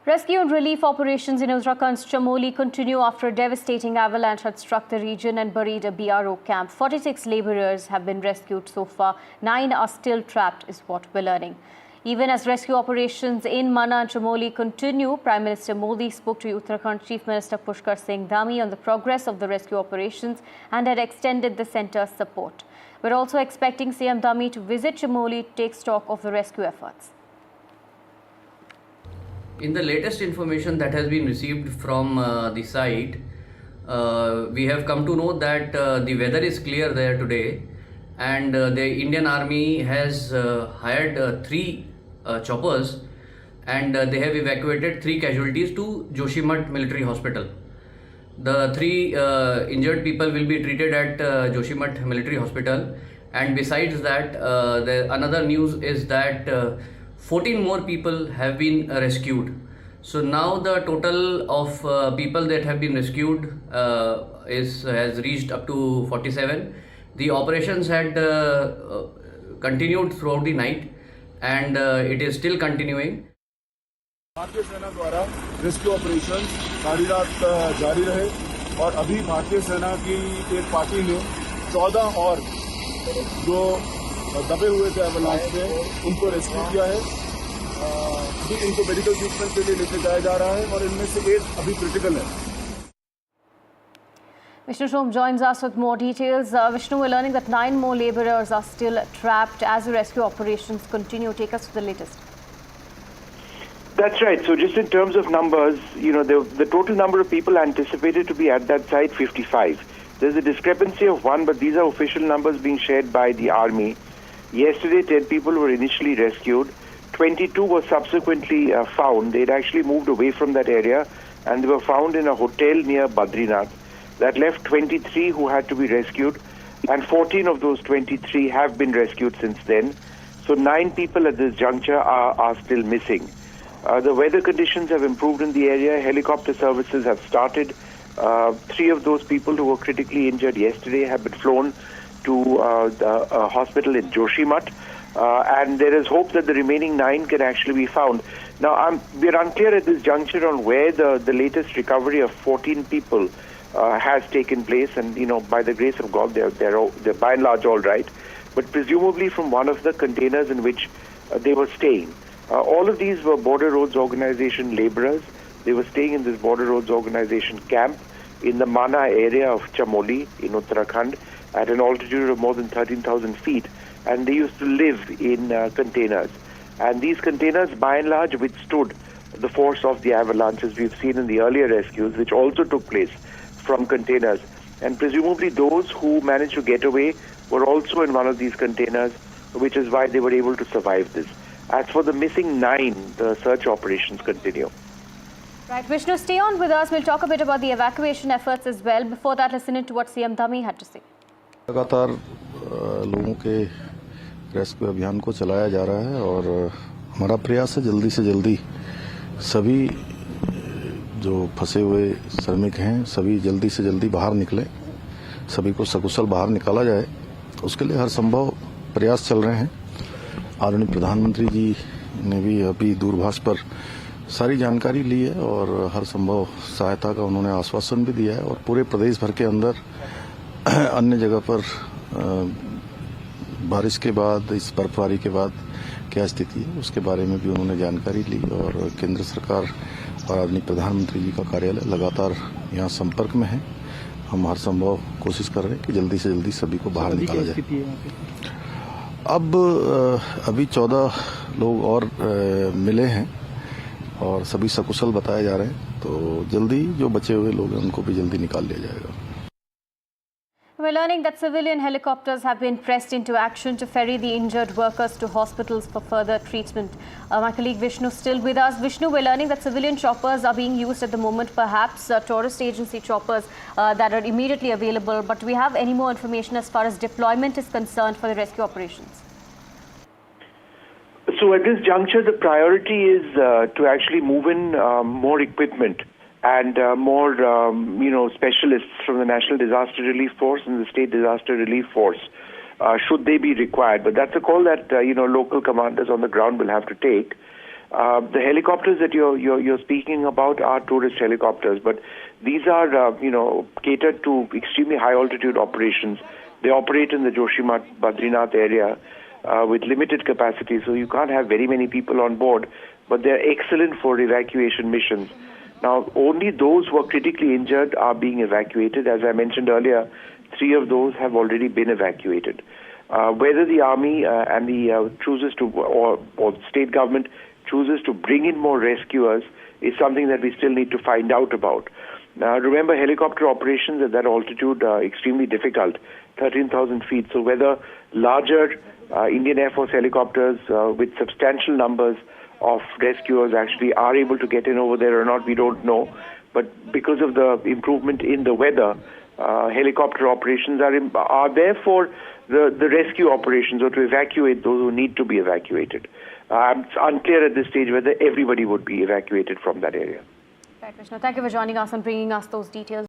Rescue and relief operations in Uttarakhand's Chamoli continue after a devastating avalanche had struck the region and buried a BRO camp. 46 labourers have been rescued so far. 9 are still trapped, is what we're learning. Even as rescue operations in Mana and Chamoli continue, Prime Minister Modi spoke to Uttarakhand Chief Minister Pushkar Singh Dhami on the progress of the rescue operations and had extended the centre's support. We're also expecting CM Dhami to visit Chamoli to take stock of the rescue efforts. In the latest information that has been received from the site, we have come to know that the weather is clear there today, and the Indian Army has hired 3 choppers, and they have evacuated 3 casualties to Joshimath Military Hospital. The 3 injured people will be treated at Joshimath Military Hospital, and besides that, another news is that 14 more people have been rescued. So now the total of people that have been rescued has reached up to 47. The operations had continued throughout the night, and it is still continuing. भारतीय सेना द्वारा rescue operation सारी रात जारी रहे और अभी भारतीय सेना की एक पार्टी ने 14 और जो दबे हुए थे एवलांच में उनको रेस्क्यू किया है। अभी इनको मेडिकल ट्रीटमेंट के लिए लेके जाया जा रहा है और इनमें से 1 अभी क्रिटिकल है। Vishnu Shom joins us with more details. Vishnu, we're learning that 9 more labourers are still trapped as the rescue operations continue. Take us to the latest. That's right. So just in terms of numbers, the total number of people anticipated to be at that site, 55. There's a discrepancy of 1, but these are official numbers being shared by the army. Yesterday, 10 people were initially rescued. 22 were subsequently found. They'd actually moved away from that area, and they were found in a hotel near Badrinath. That left 23 who had to be rescued, and 14 of those 23 have been rescued since then. So 9 people at this juncture are still missing. The weather conditions have improved in the area. Helicopter services have started. 3 of those people who were critically injured yesterday have been flown to the hospital in Joshimath. And there is hope that the remaining 9 can actually be found. Now, we're unclear at this juncture on where the latest recovery of 14 people has taken place, and by the grace of God, they're by and large all right. But presumably from one of the containers in which they were staying. All of these were Border Roads Organization laborers. They were staying in this Border Roads Organization camp in the Mana area of Chamoli in Uttarakhand at an altitude of more than 13,000 feet. And they used to live in containers. And these containers, by and large, withstood the force of the avalanches we've seen in the earlier rescues, which also took place from containers. And presumably those who managed to get away were also in one of these containers, which is why they were able to survive this. As for the missing 9, the search operations continue. Right, Vishnu, stay on with us. We'll talk a bit about the evacuation efforts as well. Before that, listen in to what CM Dhami had to say. लगातार लोगों के rescue अभियान को चलाया जा रहा है और हमारा प्रयास है जल्दी से जल्दी सभी जो फंसे हुए श्रमिक हैं सभी जल्दी से जल्दी बाहर निकलें, सभी को सकुशल बाहर निकाला जाए। उसके लिए हर संभव प्रयास चल रहे हैं। आदरणीय प्रधानमंत्री जी ने भी अभी दूरभाष पर सारी जानकारी ली है और हर संभव सहायता का उन्होंने आश्वासन भी दिया है और पूरे प्रदेश भर के अंदर अन्य जगह पर बारिश के बाद, इस बर्फबारी के बाद क्या स्थिति है उसके बारे में भी उन्होंने जानकारी ली और केंद्र सरकार और आदरणीय प्रधानमंत्री जी का कार्यालय लगातार यहाँ संपर्क में है। हम हर संभव कोशिश कर रहे हैं कि जल्दी से जल्दी सभी को बाहर निकाला जाए। अब अभी 14 लोग और मिले हैं और सभी सकुशल बताए जा रहे हैं, तो जल्दी जो बचे हुए लोग हैं उनको भी जल्दी निकाल लिया जाएगा। We're learning that civilian helicopters have been pressed into action to ferry the injured workers to hospitals for further treatment. My colleague Vishnu still with us. Vishnu, we're learning that civilian choppers are being used at the moment, perhaps tourist agency choppers that are immediately available. But do we have any more information as far as deployment is concerned for the rescue operations? So at this juncture, the priority is to actually move in more equipment and more, specialists from the National Disaster Relief Force and the State Disaster Relief Force, should they be required. But that's a call that, local commanders on the ground will have to take. The helicopters that you're speaking about are tourist helicopters, but these are catered to extremely high altitude operations. They operate in the Joshimath Badrinath area with limited capacity, so you can't have very many people on board, but they're excellent for evacuation missions. Now, only those who are critically injured are being evacuated. As I mentioned earlier, 3 of those have already been evacuated. Whether the army and the chooses to, or state government chooses to bring in more rescuers is something that we still need to find out about. Now, remember, helicopter operations at that altitude are extremely difficult, 13,000 feet. So whether larger Indian Air Force helicopters with substantial numbers of rescuers actually are able to get in over there or not, we don't know. But because of the improvement in the weather, helicopter operations are there for the rescue operations or to evacuate those who need to be evacuated. It's unclear at this stage whether everybody would be evacuated from that area. Right, Krishna. Thank you for joining us and bringing us those details.